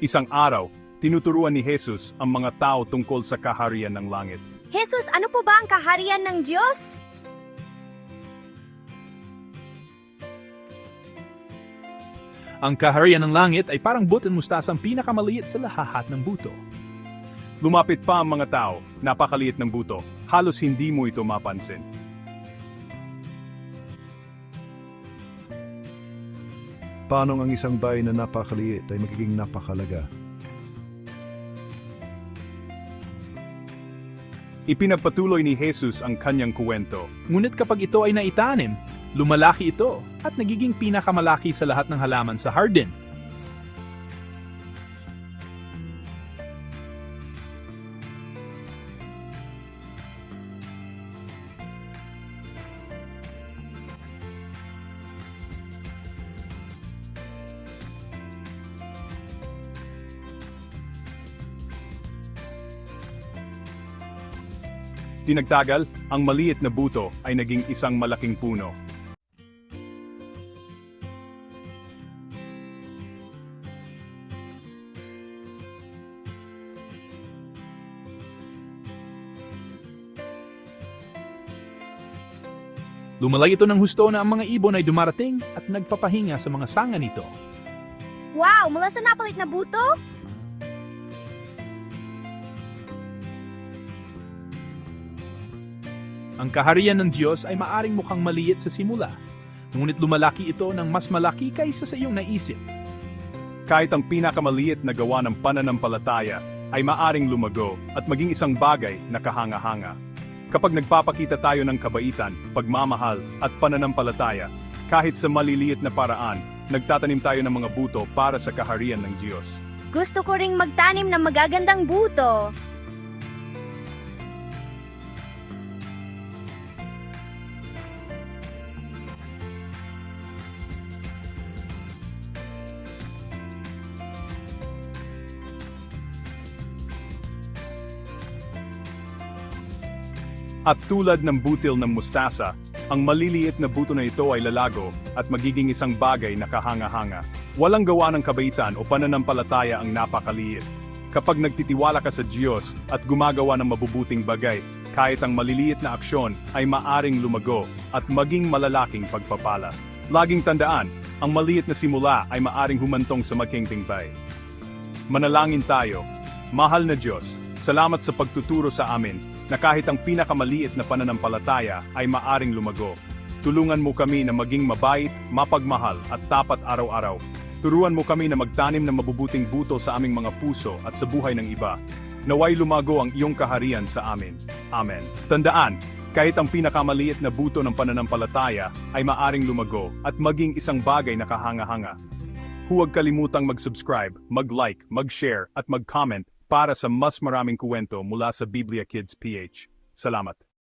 Isang araw, tinuturuan ni Jesus ang mga tao tungkol sa kaharian ng langit. Jesus, ano po ba ang kaharian ng Diyos? Ang kaharian ng langit ay parang butil mustasang pinakamaliit sa lahat ng buto. Lumapit pa ang mga tao, napakaliit ng buto, halos hindi mo ito mapansin. Paano ang isang bahay na napakaliit ay magiging napakalaga? Ipinagpatuloy ni Jesus ang kanyang kuwento. Ngunit kapag ito ay naitanim, lumalaki ito at nagiging pinakamalaki sa lahat ng halaman sa hardin. Tinagtagal, ang maliit na buto ay naging isang malaking puno. Lumalaki ito ng husto na ang mga ibon ay dumarating at nagpapahinga sa mga sanga nito. Wow, mula sa napalit na buto? Ang kaharian ng Diyos ay maaring mukhang maliit sa simula, ngunit lumalaki ito ng mas malaki kaysa sa iyong naisip. Kahit ang pinakamaliit na gawa ng pananampalataya ay maaring lumago at maging isang bagay na kahanga-hanga. Kapag nagpapakita tayo ng kabaitan, pagmamahal at pananampalataya, kahit sa maliliit na paraan, nagtatanim tayo ng mga buto para sa kaharian ng Diyos. Gusto ko ring magtanim ng magagandang buto. At tulad ng butil ng mustasa, ang maliliit na buto na ito ay lalago at magiging isang bagay na kahanga-hanga. Walang gawa ng kabaitan o pananampalataya ang napakaliit. Kapag nagtitiwala ka sa Diyos at gumagawa ng mabubuting bagay, kahit ang maliliit na aksyon ay maaring lumago at maging malalaking pagpapala. Laging tandaan, ang maliit na simula ay maaring humantong sa magkingtingbay. Manalangin tayo. Mahal na Diyos, salamat sa pagtuturo sa amin na kahit ang pinakamaliit na pananampalataya ay maaring lumago. Tulungan mo kami na maging mabait, mapagmahal at tapat araw-araw. Turuan mo kami na magtanim ng mabubuting buto sa aming mga puso at sa buhay ng iba. Naway lumago ang iyong kaharian sa amin. Amen. Tandaan, kahit ang pinakamaliit na buto ng pananampalataya ay maaring lumago at maging isang bagay na kahanga-hanga. Huwag kalimutang mag-subscribe, mag-like, mag-share at mag-comment para sa mas maraming kwento mula sa Biblia Kids PH. Salamat.